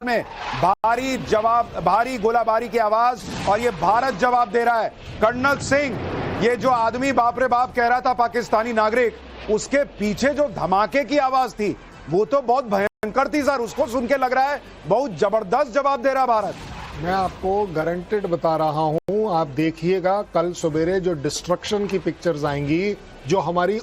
में भारी गोलाबारी की आवाज, और ये भारत जवाब दे रहा है। कर्नल सिंह, ये जो आदमी बाप रे बाप कह रहा था पाकिस्तानी नागरिक, उसके पीछे जो धमाके की आवाज थी वो तो बहुत भयंकर थी सर। उसको सुन के लग रहा है बहुत जबरदस्त जवाब दे रहा भारत। मैं आपको गारंटेड बता रहा हूं, आप देखिएगा कल सवेरे जो डिस्ट्रक्शन की पिक्चर्स आएंगी, जो हमारी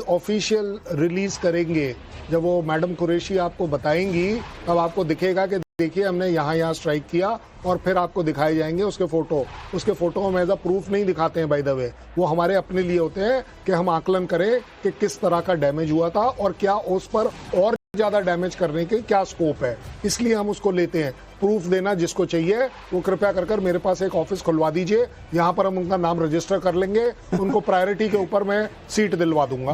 ऑफिशियल रिलीज करेंगे, जब वो मैडम कुरैशी आपको बताएंगी तब आपको दिखेगा कि देखिए हमने यहाँ स्ट्राइक किया, और फिर आपको दिखाए जाएंगे उसके फोटो हम एज अ प्रूफ नहीं दिखाते हैं बाय द वे, वो हमारे अपने लिए होते हैं कि हम आकलन करें कि किस तरह का डैमेज हुआ था और क्या उस पर और ज्यादा डैमेज करने के क्या स्कोप है, इसलिए हम उसको लेते हैं। प्रूफ देना जिसको चाहिए वो कृपया कर मेरे पास एक ऑफिस खुलवा दीजिए, यहाँ पर हम उनका नाम रजिस्टर कर लेंगे, उनको प्रायोरिटी के ऊपर मैं सीट दिलवा दूंगा।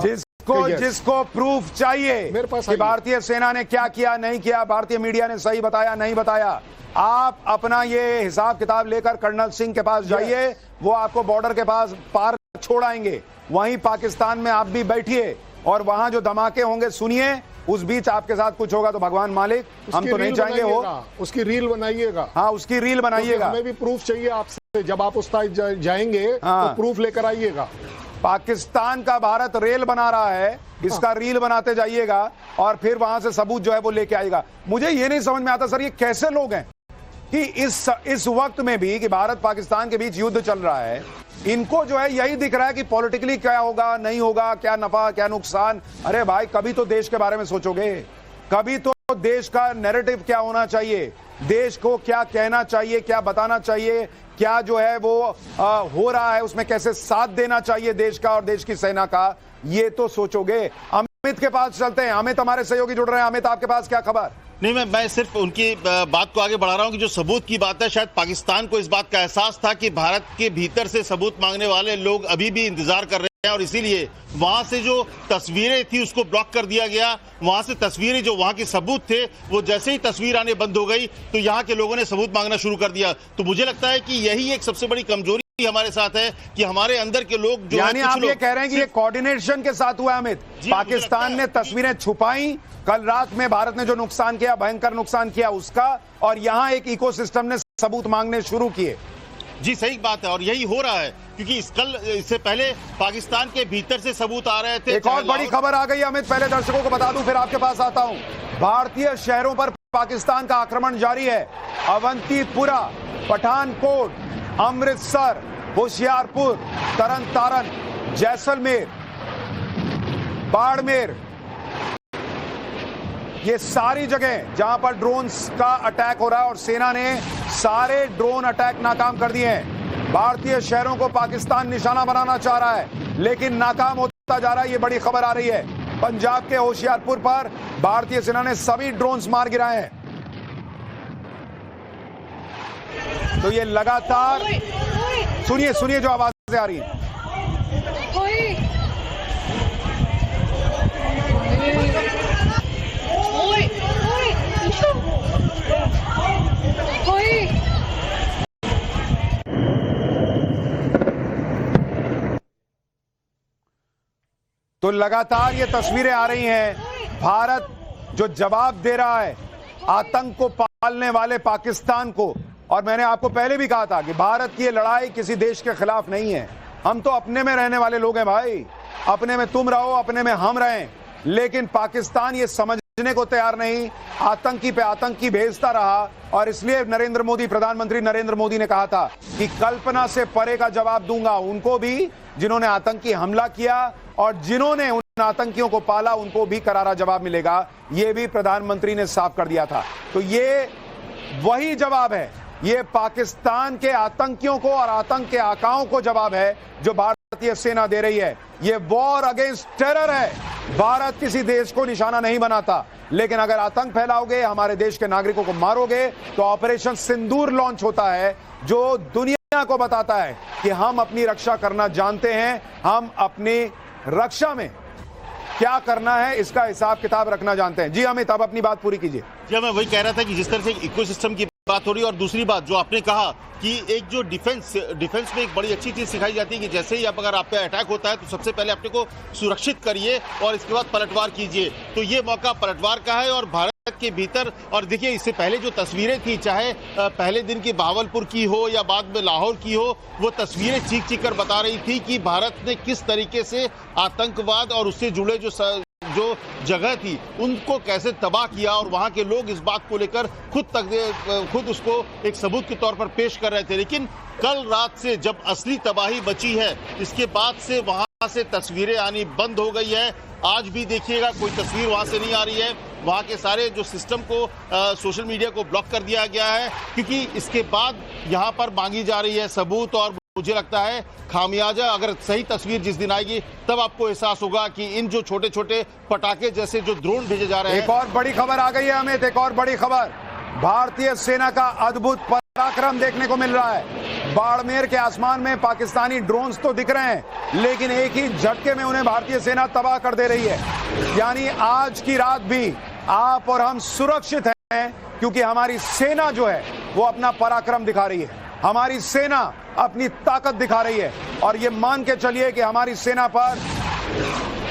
जिसको प्रूफ चाहिए मेरे पास कि भारतीय सेना ने क्या किया नहीं किया, भारतीय मीडिया ने सही बताया नहीं बताया, आप अपना ये हिसाब किताब लेकर कर्नल सिंह के पास जाइए, वो आपको बॉर्डर के पास पार छोड़ाएंगे। वहीं पाकिस्तान में आप भी बैठिए और वहां जो धमाके होंगे सुनिए। उस बीच आपके साथ कुछ होगा तो भगवान मालिक, हम तो नहीं चाहेंगे हो। उसकी रील बनाइएगा। हाँ, उसकी रील बनाइएगा। हमें भी प्रूफ चाहिए आपसे, जब आप उस साइड जाएंगे तो प्रूफ लेकर आइएगा। पाकिस्तान का भारत रेल बना रहा है, इसका रील बनाते जाइएगा और फिर वहां से सबूत जो है वो लेके आएगा। मुझे ये नहीं समझ में आता सर, ये कैसे लोग हैं कि इस वक्त में भी कि भारत पाकिस्तान के बीच युद्ध चल रहा है, इनको जो है यही दिख रहा है कि पॉलिटिकली क्या होगा नहीं होगा, क्या नफा क्या नुकसान। अरे भाई, कभी तो देश के बारे में सोचोगे, कभी तो देश का नैरेटिव क्या होना चाहिए, देश को क्या कहना चाहिए, क्या बताना चाहिए, क्या जो है वो हो रहा है उसमें कैसे साथ देना चाहिए देश का और देश की सेना का, ये तो सोचोगे। अमित के पास चलते हैं। अमित हमारे सहयोगी जुड़ रहे हैं। अमित, आपके पास क्या खबर? नहीं, मैं सिर्फ उनकी बात को आगे बढ़ा रहा हूं कि जो सबूत की बात है, शायद पाकिस्तान को इस बात का एहसास था कि भारत के भीतर से सबूत मांगने वाले लोग अभी भी इंतजार कर रहे हैं, और इसीलिए वहां से जो तस्वीरें थी उसको ब्लॉक कर दिया गया। वहां से तस्वीरें, जो वहां के सबूत थे, वो जैसे ही तस्वीर आने बंद हो गई तो यहाँ के लोगों ने सबूत मांगना शुरू कर दिया। तो मुझे लगता है कि यही एक सबसे बड़ी कमजोरी हमारे साथ है कि हमारे अंदर के लोग जो, यानी आप ये कह रहे हैं कि ये कोऑर्डिनेशन के साथ हुआ है। अमित, पाकिस्तान ने तस्वीरें छुपाई, कल रात में भारत ने जो नुकसान किया, भयंकर नुकसान किया उसका, और यहाँ एक इकोसिस्टम ने सबूत मांगने शुरू किए। जी सही बात है, और यही हो रहा है क्योंकि इससे पहले पाकिस्तान के भीतर से सबूत आ रहे थे। एक और बड़ी खबर आ गई अमित, पहले दर्शकों को बता दूं फिर आपके पास आता हूं। भारतीय शहरों पर पाकिस्तान का आक्रमण जारी है। अवंतीपुरा, पठानकोट, अमृतसर, होशियारपुर, तरन तारन, जैसलमेर, बाड़मेर, ये सारी जगह जहां पर ड्रोन्स का अटैक हो रहा है और सेना ने सारे ड्रोन अटैक नाकाम कर दिए हैं। भारतीय शहरों को पाकिस्तान निशाना बनाना चाह रहा है लेकिन नाकाम होता जा रहा है। ये बड़ी खबर आ रही है। पंजाब के होशियारपुर पर भारतीय सेना ने सभी ड्रोन्स मार गिराए हैं। तो ये लगातार सुनिए जो आवाजें आ रही हैं। तो लगातार ये तस्वीरें आ रही हैं। भारत जो जवाब दे रहा है आतंक को पालने वाले पाकिस्तान को। और मैंने आपको पहले भी कहा था कि भारत की ये लड़ाई किसी देश के खिलाफ नहीं है। हम तो अपने में रहने वाले लोग हैं भाई, अपने में तुम रहो, अपने में हम रहें। लेकिन पाकिस्तान ये समझने को तैयार नहीं, आतंकी पे आतंकी भेजता रहा। और इसलिए प्रधानमंत्री नरेंद्र मोदी ने कहा था कि कल्पना से परे का जवाब दूंगा उनको भी जिन्होंने आतंकी हमला किया, और जिन्होंने उन आतंकियों को पाला उनको भी करारा जवाब मिलेगा। ये भी प्रधानमंत्री ने साफ कर दिया था। तो ये वही जवाब है, ये पाकिस्तान के आतंकियों को और आतंक के आकाओं को जवाब है जो भारतीय सेना दे रही है। ये वॉर अगेंस्ट टेरर है। भारत किसी देश को निशाना नहीं बनाता, लेकिन अगर आतंक फैलाओगे, हमारे देश के नागरिकों को मारोगे, तो ऑपरेशन सिंदूर लॉन्च होता है जो दुनिया को बताता है कि हम अपनी रक्षा करना जानते हैं, हम अपनी रक्षा में क्या करना है इसका हिसाब किताब रखना जानते हैं। जी अमित, अब अपनी बात पूरी कीजिए। जी, मैं वही कह रहा था कि जिस तरह से इकोसिस्टम की बात हो रही है, और दूसरी बात जो आपने कहा कि एक जो डिफेंस में एक बड़ी अच्छी चीज सिखाई जाती है कि जैसे ही अगर आप पे अटैक होता है तो सबसे पहले अपने को सुरक्षित करिए और इसके बाद पलटवार कीजिए। तो ये मौका पलटवार का है और भारत के भीतर। और देखिए इससे पहले जो तस्वीरें थी, चाहे पहले दिन की बहावलपुर की हो या बाद में लाहौर की हो, वो तस्वीरें चीख कर बता रही थी कि भारत ने किस तरीके से आतंकवाद और उससे जुड़े जो जगह थी उनको कैसे तबाह किया। और वहां के लोग इस बात को लेकर खुद उसको एक सबूत के तौर पर पेश कर रहे थे। लेकिन कल रात से जब असली तबाही बची है, इसके बाद से वहां से तस्वीरें आनी बंद हो गई है। आज भी देखिएगा कोई तस्वीर वहां से नहीं आ रही है। वहां के सारे जो सिस्टम को सोशल मीडिया को ब्लॉक कर दिया गया है, क्योंकि इसके बाद यहां पर मांगी जा रही है सबूत। और मुझे लगता है खामियाजा अगर सही तस्वीर जिस दिन आएगी तब आपको एहसास होगा कि इन जो छोटे छोटे पटाखे जैसे जो ड्रोन भेजे जा रहे हैं। एक और बड़ी खबर आ गई है अमित, एक और बड़ी खबर। भारतीय सेना का अद्भुत पराक्रम देखने को मिल रहा है। बाड़मेर के आसमान में पाकिस्तानी ड्रोन्स तो दिख रहे हैं, लेकिन एक ही झटके में उन्हें भारतीय सेना तबाह कर दे रही है। यानी आज की रात भी आप और हम सुरक्षित हैं, क्योंकि हमारी सेना जो है वो अपना पराक्रम दिखा रही है, हमारी सेना अपनी ताकत दिखा रही है। और ये मान के चलिए कि हमारी सेना पर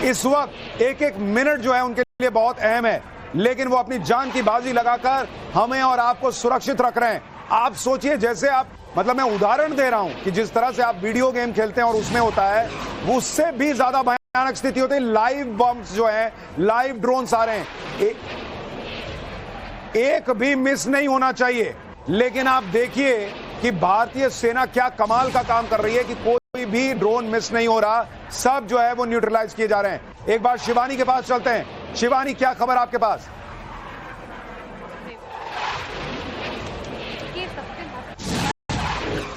इस वक्त एक एक मिनट जो है उनके लिए बहुत अहम है, लेकिन वो अपनी जान की बाजी लगाकर हमें और आपको सुरक्षित रख रहे हैं। आप सोचिए, जैसे आप, मतलब मैं उदाहरण दे रहा हूं कि जिस तरह से आप वीडियो गेम खेलते हैं और उसमें होता है, वो उससे भी ज्यादा भयानक स्थिति होती है। लाइव बम्स जो है, लाइव ड्रोन्स आ रहे हैं, एक भी मिस नहीं होना चाहिए। लेकिन आप देखिए कि भारतीय सेना क्या कमाल का काम कर रही है कि कोई भी ड्रोन मिस नहीं हो रहा, सब जो है वो न्यूट्रलाइज किए जा रहे हैं। एक बार शिवानी के पास चलते हैं। शिवानी, क्या खबर आपके पास?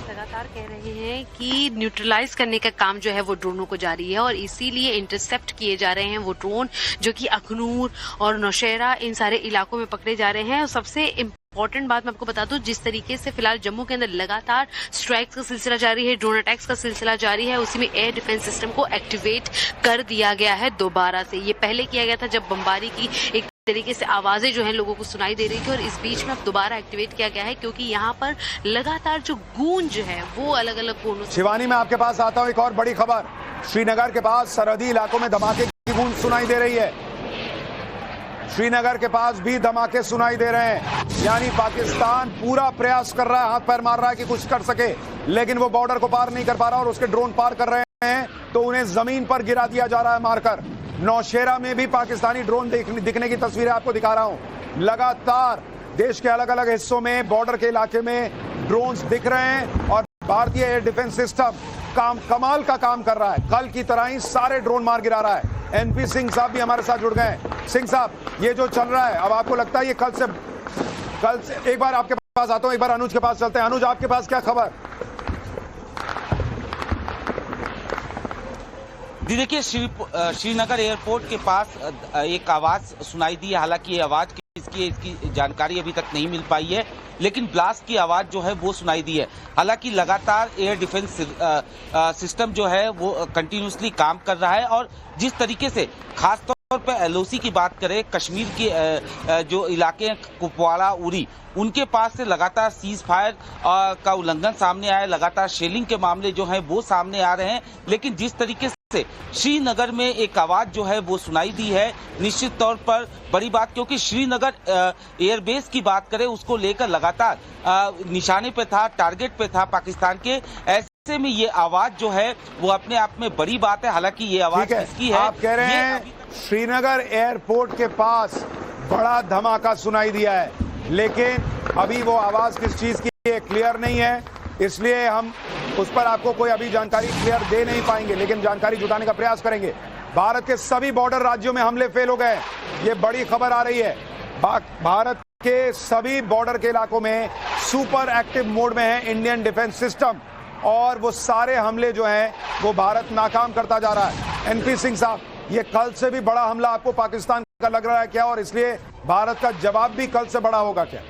लगातार कह रहे हैं कि न्यूट्रलाइज करने का काम जो है वो ड्रोनों को जारी है, और इसीलिए इंटरसेप्ट किए जा रहे हैं वो ड्रोन जो कि अखनूर और नौशेरा इन सारे इलाकों में पकड़े जा रहे हैं। और सबसे इम्पोर्टेंट बात मैं आपको बता दूं, जिस तरीके से फिलहाल जम्मू के अंदर लगातार स्ट्राइक्स का सिलसिला जारी है, ड्रोन अटैक्स का सिलसिला जारी है, उसी में एयर डिफेंस सिस्टम को एक्टिवेट कर दिया गया है दोबारा से। ये पहले किया गया था जब बमबारी की एक तरीके से आवाजें जो हैं लोगों को सुनाई दे रही थी, और इस बीच में अब दोबारा एक्टिवेट किया गया है, क्योंकि यहाँ पर लगातार जो गूंज है वो अलग अलग कोनों से। शिवानी, मैं आपके पास आता हूं। एक और बड़ी खबर, श्रीनगर के पास सरहदी इलाकों में धमाके की गूंज सुनाई दे रही है। श्रीनगर के पास भी धमाके सुनाई दे रहे हैं। यानी पाकिस्तान पूरा प्रयास कर रहा है, हाथ पैर मार रहा है कि कुछ कर सके, लेकिन वो बॉर्डर को पार नहीं कर पा रहा, और उसके ड्रोन पार कर रहे हैं तो उन्हें जमीन पर गिरा दिया जा रहा है मारकर। नौशेरा में भी पाकिस्तानी ड्रोन दिखने की तस्वीरें आपको दिखा रहा हूं। लगातार देश के अलग अलग हिस्सों में, बॉर्डर के इलाके में ड्रोन्स दिख रहे हैं, और भारतीय एयर डिफेंस सिस्टम कमाल का काम कर रहा है। कल की तरह ही सारे ड्रोन मार गिरा रहा है। एनपी सिंह साहब भी हमारे साथ जुड़ गए हैं। सिंह साहब, ये जो चल रहा है, अब आपको लगता है ये कल से एक बार आपके पास आता हूं, एक बार अनुज के पास चलते हैं। अनुज, आपके पास क्या खबर? देखिए, श्रीनगर एयरपोर्ट के पास एक आवाज सुनाई दी है। हालांकि ये आवाज इसकी जानकारी अभी तक नहीं मिल पाई है, लेकिन ब्लास्ट की आवाज जो है वो सुनाई दी है। हालांकि लगातार एयर डिफेंस सिस्टम जो है वो कंटिन्यूसली काम कर रहा है, और जिस तरीके से खासतौर पर एलओसी की बात करें, कश्मीर के जो इलाके हैं कुपवाड़ा, उरी, उनके पास से लगातार सीज फायर का उल्लंघन सामने आया, लगातार शेलिंग के मामले जो हैं वो सामने आ रहे हैं। लेकिन जिस तरीके से श्रीनगर में एक आवाज जो है वो सुनाई दी है, निश्चित तौर पर बड़ी बात, क्योंकि श्रीनगर एयरबेस की बात करें उसको लेकर लगातार निशाने पे था, टारगेट पे था पाकिस्तान के। ऐसे में ये आवाज जो है वो अपने आप में बड़ी बात है। हालांकि ये आवाज किसकी है? आप कह रहे हैं श्रीनगर एयरपोर्ट के पास बड़ा धमाका सुनाई दिया है, लेकिन अभी वो आवाज किस चीज की है क्लियर नहीं है, इसलिए हम उस पर आपको कोई अभी जानकारी क्लियर दे नहीं पाएंगे, लेकिन जानकारी जुटाने का प्रयास करेंगे। भारत के सभी बॉर्डर राज्यों में हमले फेल हो गए, ये बड़ी खबर आ रही है। भारत के सभी बॉर्डर के इलाकों में सुपर एक्टिव मोड में है इंडियन डिफेंस सिस्टम, और वो सारे हमले जो हैं वो भारत नाकाम करता जा रहा है। एनपी सिंह साहब, ये कल से भी बड़ा हमला आपको पाकिस्तान का लग रहा है क्या, और इसलिए भारत का जवाब भी कल से बड़ा होगा क्या?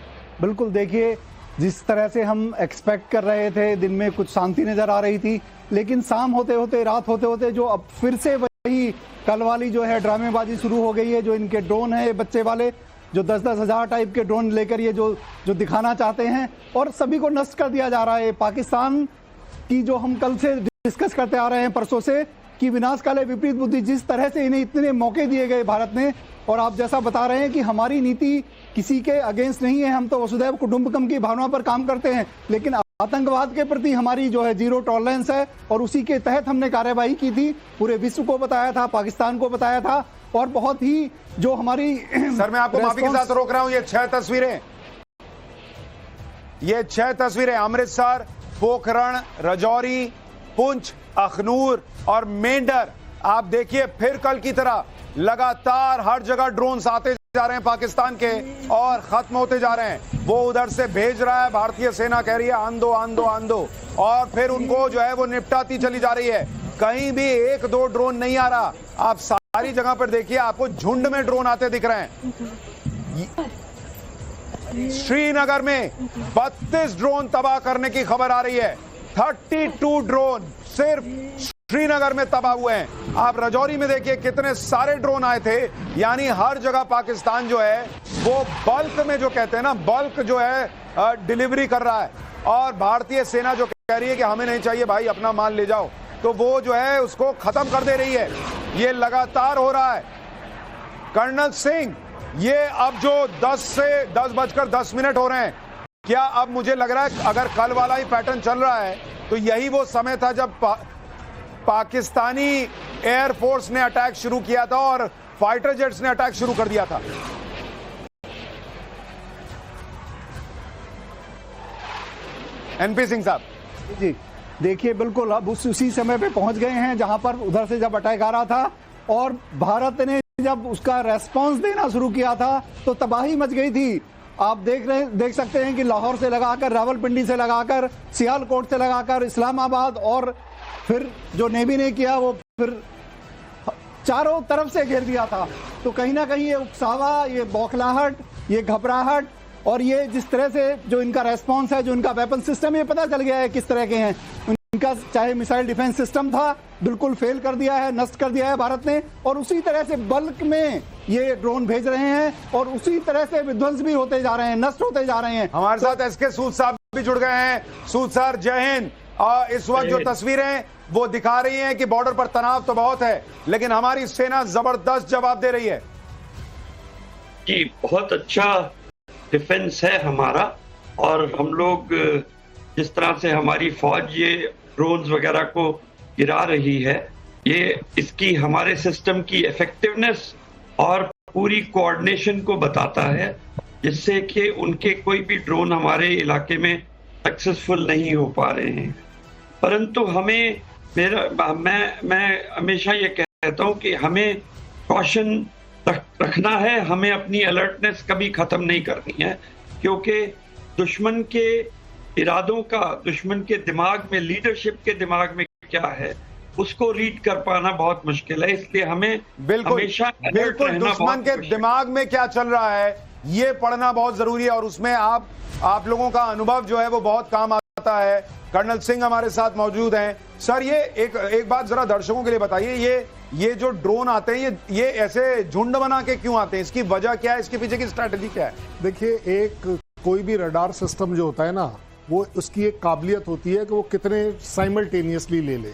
बिल्कुल, देखिए, जिस तरह से हम एक्सपेक्ट कर रहे थे, दिन में कुछ शांति नजर आ रही थी, लेकिन शाम होते होते, रात होते होते जो अब फिर से वही कल वाली जो है ड्रामेबाजी शुरू हो गई है। जो इनके ड्रोन है बच्चे वाले, जो 10-10 हजार टाइप के ड्रोन लेकर ये जो दिखाना चाहते हैं, और सभी को नष्ट कर दिया जा रहा है। पाकिस्तान की जो हम कल से डिस्कस करते आ रहे हैं, परसों से, कि विनाशकाले विपरीत बुद्धि, जिस तरह से इन्हें इतने मौके दिए गए भारत ने, और आप जैसा बता रहे हैं कि हमारी नीति किसी के अगेंस्ट नहीं है, हम तो वसुधैव कुटुंबकम की भावना पर काम करते हैं, लेकिन आतंकवाद के प्रति हमारी जो है जीरो टॉलरेंस है, और उसी के तहत हमने कार्यवाही की थी, पूरे विश्व को बताया था, पाकिस्तान को बताया था, और बहुत ही जो हमारी सर मैं आपको माफी के साथ रोक रहा हूं, ये 6 तस्वीरें अमृतसर, पोखरण, राजौरी, पुंछ, अखनूर और मेंढर। आप देखिए फिर कल की तरह लगातार हर जगह ड्रोन्स आते जा रहे हैं पाकिस्तान के और खत्म होते जा रहे हैं। वो उधर से भेज रहा है, भारतीय सेना कह रही है आंदो आंदो आंदो, और फिर उनको जो है वो निपटाती चली जा रही है। कहीं भी 1-2 ड्रोन नहीं आ रहा, आप सारी जगह पर देखिए, आपको झुंड में ड्रोन आते दिख रहे हैं। श्रीनगर में 32 ड्रोन तबाह करने की खबर आ रही है। 32 ड्रोन सिर्फ श्रीनगर में तबाह हुए हैं। आप राजौरी में देखिए कितने सारे ड्रोन आए थे। यानी हर जगह पाकिस्तान जो है वो बल्क में, जो कहते हैं ना, बल्क जो है डिलीवरी कर रहा है, और भारतीय सेना जो कह रही है कि हमें नहीं चाहिए भाई, अपना माल ले जाओ, तो वो जो है उसको खत्म कर दे रही है। ये लगातार हो रहा है। कर्नल सिंह, ये अब जो 10:10 हो रहे हैं, क्या अब मुझे लग रहा है अगर कल वाला ही पैटर्न चल रहा है तो यही वो समय था जब पाकिस्तानी एयरफोर्स ने अटैक शुरू किया था और फाइटर जेट्स ने अटैक शुरू कर दिया था। एनपी सिंह साहब जी देखिए, बिल्कुल अब उसी समय पे पहुंच गए हैं जहां पर उधर से जब अटैक आ रहा था, और भारत ने जब उसका रेस्पॉन्स देना शुरू किया था तो तबाही मच गई थी। आप देख सकते हैं कि लाहौर से लगाकर, रावलपिंडी से लगाकर, सियालकोट से लगाकर इस्लामाबाद, और फिर जो नेवी ने किया वो फिर चारों तरफ से घेर दिया था। तो कहीं ना कहीं ये उकसावा, ये बौखलाहट, ये घबराहट, और ये जिस तरह से जो इनका रेस्पॉन्स है, जो इनका वेपन सिस्टम, ये पता चल गया है किस तरह के हैं। इनका चाहे मिसाइल डिफेंस सिस्टम था, बिल्कुल फेल कर दिया है, नष्ट कर दिया है भारत ने, और उसी तरह से बल्क में ये ड्रोन भेज रहे हैं, और उसी तरह से विध्वंस भी होते जा रहे हैं, नष्ट होते जा रहे हैं। हमारे साथ एसके सूद साहब भी जुड़ गए हैं। सूद सर, जय हिंद। इस वक्त जो तस्वीरें वो दिखा रही हैं कि बॉर्डर पर तनाव तो बहुत है, लेकिन हमारी सेना जबरदस्त जवाब दे रही है। जी, बहुत अच्छा डिफेंस है हमारा, और हम लोग जिस तरह से हमारी फौज ये ड्रोन्स वगैरह को गिरा रही है, ये इसकी हमारे सिस्टम की इफेक्टिवनेस और पूरी कोऑर्डिनेशन को बताता है, जिससे कि उनके कोई भी ड्रोन हमारे इलाके में सक्सेसफुल नहीं हो पा रहे हैं। परंतु हमें मैं हमेशा ये कहता हूँ कि हमें कॉशन रखना है, हमें अपनी अलर्टनेस कभी खत्म नहीं करनी है, क्योंकि दुश्मन के इरादों का, दुश्मन के दिमाग में, लीडरशिप के दिमाग में क्या है, उसको रीड कर पाना बहुत मुश्किल है। इसलिए हमें हमेशा बिल्कुल दुश्मन के दिमाग में क्या चल रहा है ये पढ़ना बहुत जरूरी है, और उसमें आप लोगों का अनुभव जो है वो बहुत काम आता है। कर्नल सिंह हमारे साथ मौजूद हैं। सर, ये एक बात जरा दर्शकों के लिए बताइए, ये जो ड्रोन आते हैं ये ऐसे झुंड बना के क्यों आते हैं? इसकी वजह क्या है? इसके पीछे की स्ट्रैटेजी क्या है? देखिए, एक कोई भी रडार सिस्टम जो होता है ना, वो उसकी एक काबिलियत होती है कि वो कितने साइमल्टेनियसली ले ले।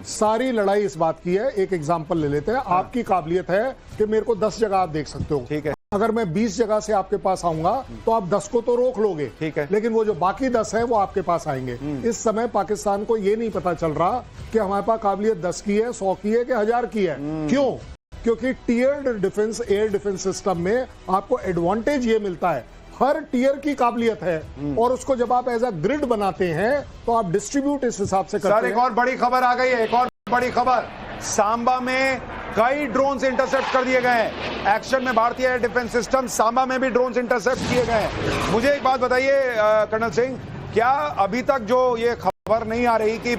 सारी लड़ाई इस बात की है। एक एग्जांपल ले लेते हैं। आपकी काबिलियत है कि मेरे को 10 जगह आप देख सकते हो, ठीक है। अगर मैं 20 जगह से आपके पास आऊंगा तो आप 10 को तो रोक लोगे, ठीक है, लेकिन वो जो बाकी 10 है वो आपके पास आएंगे। इस समय पाकिस्तान को ये नहीं पता चल रहा कि हमारे पास काबिलियत 10 की है, 100 की है कि 1000 की है। क्यों? क्योंकि टियर्ड डिफेंस, एयर डिफेंस सिस्टम में आपको एडवांटेज ये मिलता है, हर टियर की काबिलियत है, और उसको जब आप एज अ ग्रिड बनाते हैं तो आप डिस्ट्रीब्यूट इस हिसाब से करते हैं। सर, एक और बड़ी खबर आ गई है, एक और बड़ी खबर। सांबा में कई ड्रोन्स इंटरसेप्ट कर दिए गए हैं। एक्शन में भारतीय एयर डिफेंस सिस्टम, सांबा में भी ड्रोन्स इंटरसेप्ट किए गए हैं। मुझे एक बात बताइए कर्नल सिंह, क्या अभी तक जो ये खबर नहीं आ रही कि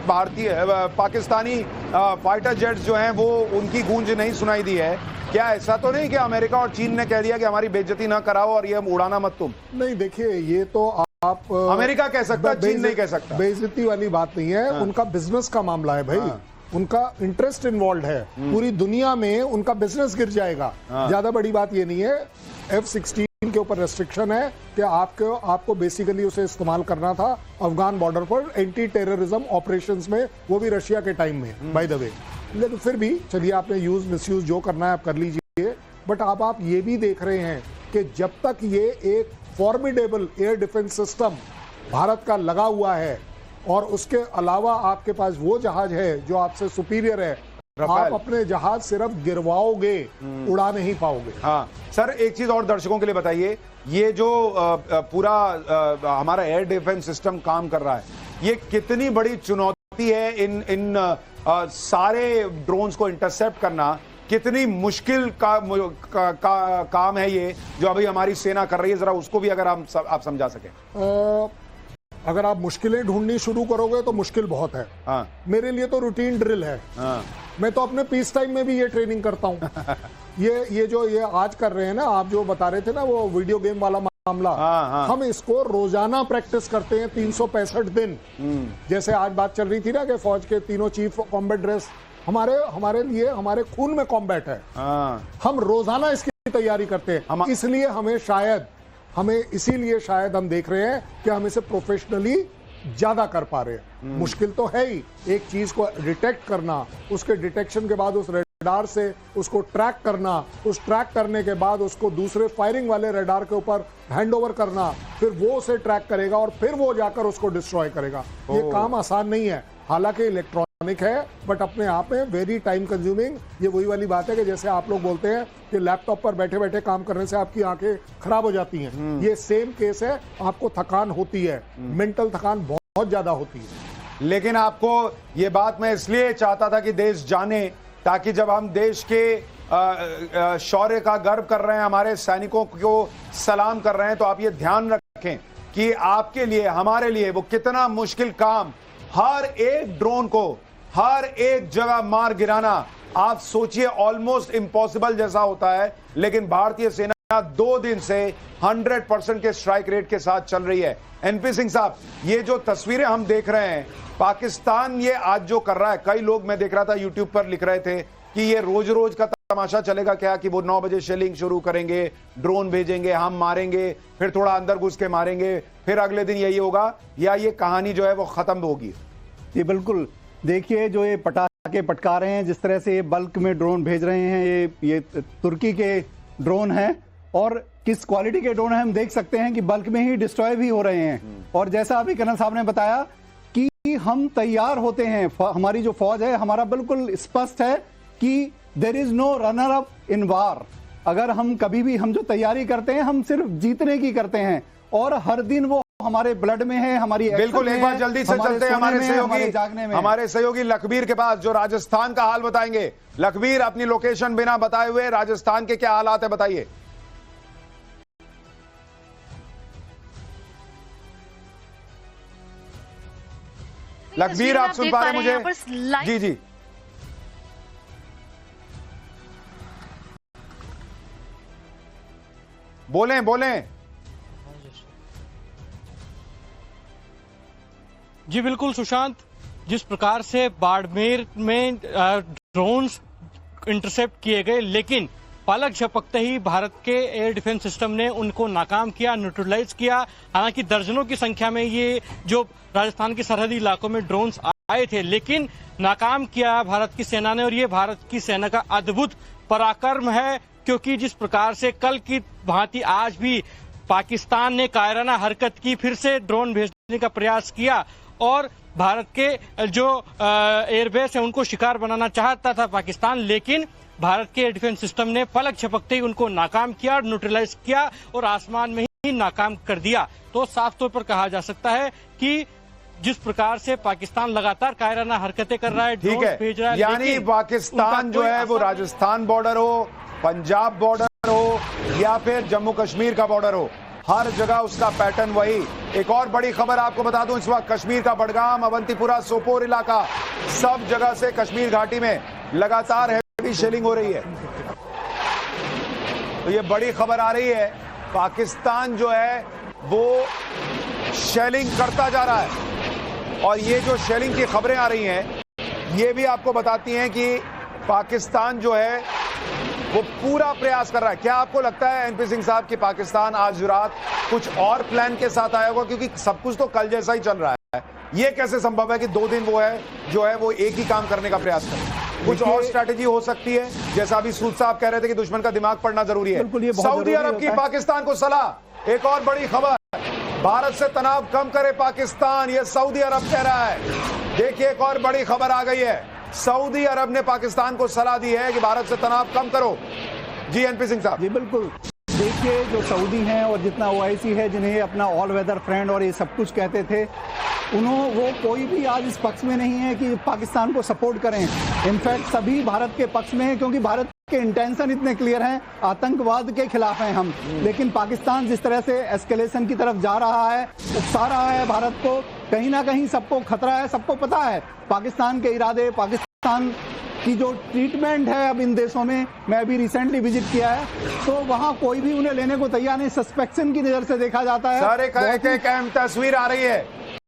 पाकिस्तानी फाइटर जेट्स जो हैं वो उनकी गूंज नहीं सुनाई दी है, क्या ऐसा तो नहीं कि अमेरिका और चीन ने कह दिया कि हमारी बेइज्जती ना कराओ और ये उड़ाना मत तुम? नहीं, देखिए, ये तो आप अमेरिका कह सकता है, चीन नहीं कह सकता। बेइज्जती वाली बात नहीं है। उनका बिजनेस का मामला है भाई, उनका इंटरेस्ट इन्वॉल्व है। पूरी दुनिया में उनका बिजनेस गिर जाएगा। ज्यादा बड़ी बात ये नहीं है। F-16 के ऊपर रेस्ट्रिक्शन है कि आपको बेसिकली उसे इस्तेमाल करना था अफगान बॉर्डर पर एंटी टेररिज्म ऑपरेशंस में, वो भी रशिया के टाइम में, बाय द वे। लेकिन फिर भी चलिए, आपने यूज मिसयूज जो करना है आप कर लीजिए, बट अब आप ये भी देख रहे हैं कि जब तक ये एक formidable air defence system Bharat का लगा हुआ है और उसके अलावा आपके पास वो जहाज है जो आपसे सुपीरियर है, आप अपने जहाज सिर्फ गिरवाओगे, उड़ा नहीं पाओगे। हाँ सर, एक चीज और दर्शकों के लिए बताइए, ये जो पूरा हमारा एयर डिफेंस सिस्टम काम कर रहा है, ये कितनी बड़ी चुनौती है इन सारे ड्रोन्स को इंटरसेप्ट करना, कितनी मुश्किल काम है ये जो अभी हमारी सेना कर रही है, जरा उसको भी अगर आप समझा सकें। अगर आप मुश्किलें ढूंढनी शुरू करोगे तो मुश्किल बहुत है। हाँ। मेरे लिए तो रूटीन ड्रिल है। हाँ। मैं तो अपने पीस टाइम में भी ये ट्रेनिंग करता हूँ। ये जो आज कर रहे हैं ना, आप जो बता रहे थे ना वो वीडियो गेम वाला मामला, हाँ। हम इसको रोजाना प्रैक्टिस करते हैं 365 दिन। जैसे आज बात चल रही थी ना कि फौज के तीनों चीफ कॉम्बैट ड्रेस हमारे लिए हमारे खून में कॉम्बैट है। हम रोजाना इसकी तैयारी करते हैं, इसलिए हमें इसीलिए शायद हम देख रहे हैं कि हम इसे प्रोफेशनली ज्यादा कर पा रहे हैं। मुश्किल तो है ही, एक चीज को डिटेक्ट करना, उसके डिटेक्शन के बाद उस रडार से उसको ट्रैक करना, उस ट्रैक करने के बाद उसको दूसरे फायरिंग वाले रडार के ऊपर हैंडओवर करना, फिर वो उसे ट्रैक करेगा और फिर वो जाकर उसको डिस्ट्रॉय करेगा। ये काम आसान नहीं है, हालांकि इलेक्ट्रॉनिक है, बट अपने आप में वेरी टाइम कंज्यूमिंग। ये वही वाली बात है कि जैसे आप लोग बोलते हैं कि लैपटॉप पर बैठे बैठे काम करने से आपकी आंखें खराब हो जाती हैं, ये सेम केस है। आपको थकान होती है, मेंटल थकान बहुत ज्यादा होती है। लेकिन आपको ये बात मैं इसलिए चाहता था कि देश जाने, ताकि जब हम देश के शौर्य का गर्व कर रहे हैं, हमारे सैनिकों को सलाम कर रहे हैं, तो आप ये ध्यान रखें कि आपके लिए, हमारे लिए वो कितना मुश्किल काम, हर एक ड्रोन को हर एक जगह मार गिराना, आप सोचिए ऑलमोस्ट इम्पॉसिबल जैसा होता है। लेकिन भारतीय सेना 2 दिन से 100% के स्ट्राइक रेट के साथ चल रही है। एनपी सिंह साहब, ये जो तस्वीरें हम देख रहे हैं, पाकिस्तान ये आज जो कर रहा है, कई लोग मैं देख रहा था यूट्यूब पर लिख रहे थे कि ये रोज रोज का तमाशा चलेगा क्या, कि वो 9 बजे शेलिंग शुरू करेंगे, ड्रोन भेजेंगे, हम मारेंगे, फिर थोड़ा अंदर घुस के मारेंगे, फिर अगले दिन यही होगा, या ये कहानी जो है वो खत्म होगी? ये बिल्कुल देखिए, जो ये पटाखे पटका रहे हैं, जिस तरह से ये बल्क में ड्रोन भेज रहे हैं, ये तुर्की के ड्रोन हैं और किस क्वालिटी के ड्रोन हैं हम देख सकते हैं कि बल्क में ही डिस्ट्रॉय भी हो रहे हैं। और जैसा अभी कर्नल साहब ने बताया कि हम तैयार होते हैं, हमारी जो फौज है, हमारा बिल्कुल स्पष्ट है कि there is no runner up in war. अगर हम कभी भी हम जो तैयारी करते हैं, हम सिर्फ जीतने की करते हैं, और हर दिन वो हमारे ब्लड में है, हमारी बिल्कुल। एक बार जल्दी से चलते हैं हमारे सहयोगी लखबीर के पास, जो राजस्थान का हाल बताएंगे। लखबीर, अपनी लोकेशन बिना बताए हुए राजस्थान के क्या हालात है बताइए। लखबीर, आप सुन पा रहे हैं मुझे? जी जी, बोलें। जी बिल्कुल सुशांत, जिस प्रकार से बाड़मेर में ड्रोन्स इंटरसेप्ट किए गए, लेकिन पलक झपकते ही भारत के एयर डिफेंस सिस्टम ने उनको नाकाम किया, न्यूट्रलाइज किया। हालांकि दर्जनों की संख्या में ये जो राजस्थान के सरहदी इलाकों में ड्रोन्स आए थे, लेकिन नाकाम किया भारत की सेना ने। और ये भारत की सेना का अद्भुत पराक्रम है, क्योंकि जिस प्रकार से कल की भांति आज भी पाकिस्तान ने कायराना हरकत की, फिर से ड्रोन भेजने का प्रयास किया और भारत के जो एयरबेस है उनको शिकार बनाना चाहता था पाकिस्तान, लेकिन भारत के एयर डिफेंस सिस्टम ने पलक झपकते ही उनको नाकाम किया, न्यूट्रलाइज किया और आसमान में ही नाकाम कर दिया। तो साफ तौर पर कहा जा सकता है कि जिस प्रकार से पाकिस्तान लगातार कायराना हरकतें कर रहा है, ड्रोन भेज रहा है, यानी पाकिस्तान जो है वो राजस्थान बॉर्डर हो, पंजाब बॉर्डर हो या फिर जम्मू कश्मीर का बॉर्डर हो, हर जगह उसका पैटर्न वही। एक और बड़ी खबर आपको बता दूं, इस वक्त कश्मीर का बडगाम, अवंतीपुरा, सोपोर इलाका, सब जगह से कश्मीर घाटी में लगातार हैवी शेलिंग हो रही है। तो ये बड़ी खबर आ रही है, पाकिस्तान जो है वो शेलिंग करता जा रहा है। और ये जो शेलिंग की खबरें आ रही हैं, ये भी आपको बताती हैं कि पाकिस्तान जो है वो पूरा प्रयास कर रहा है। क्या आपको लगता है एनपी सिंह साहब कि पाकिस्तान आज रात कुछ और प्लान के साथ आया होगा, क्योंकि सब कुछ तो कल जैसा ही चल रहा है? ये कैसे संभव है कि 2 दिन वो है जो है वो एक ही काम करने का प्रयास करे? कुछ और स्ट्रैटेजी हो सकती है? जैसा अभी सूद साहब कह रहे थे कि दुश्मन का दिमाग पढ़ना जरूरी है। बिल्कुल, ये बहुत सऊदी जरूरी अरब की होता है। पाकिस्तान को सलाह। एक और बड़ी खबर, भारत से तनाव कम करे पाकिस्तान, ये सऊदी अरब कह रहा है। देखिए एक और बड़ी खबर आ गई है, सऊदी अरब ने पाकिस्तान को सलाह दी है कि भारत से तनाव कम करो। जी एनपी सिंह साहब। जी बिल्कुल, देखिए जो सऊदी हैं और जितना ओआईसी है, जिन्हें अपना ऑल वेदर फ्रेंड और ये सब कुछ कहते थे, वो कोई भी आज इस पक्ष में नहीं है कि पाकिस्तान को सपोर्ट करें। इनफैक्ट सभी भारत के पक्ष में हैं, क्योंकि भारत के इंटेंशन इतने क्लियर हैं, आतंकवाद के खिलाफ हैं हम। लेकिन पाकिस्तान जिस तरह से एस्केलेशन की तरफ जा रहा है, उकसा रहा है भारत को, कहीं ना कहीं सबको खतरा है, सबको पता है पाकिस्तान के इरादे, पाकिस्तान की जो ट्रीटमेंट है अब इन देशों में। मैं अभी रिसेंटली विजिट किया है, तो वहां कोई भी उन्हें लेने को तैयार नहीं, सस्पेक्शन की नजर से देखा जाता है। सर एक अहम तस्वीर आ रही है,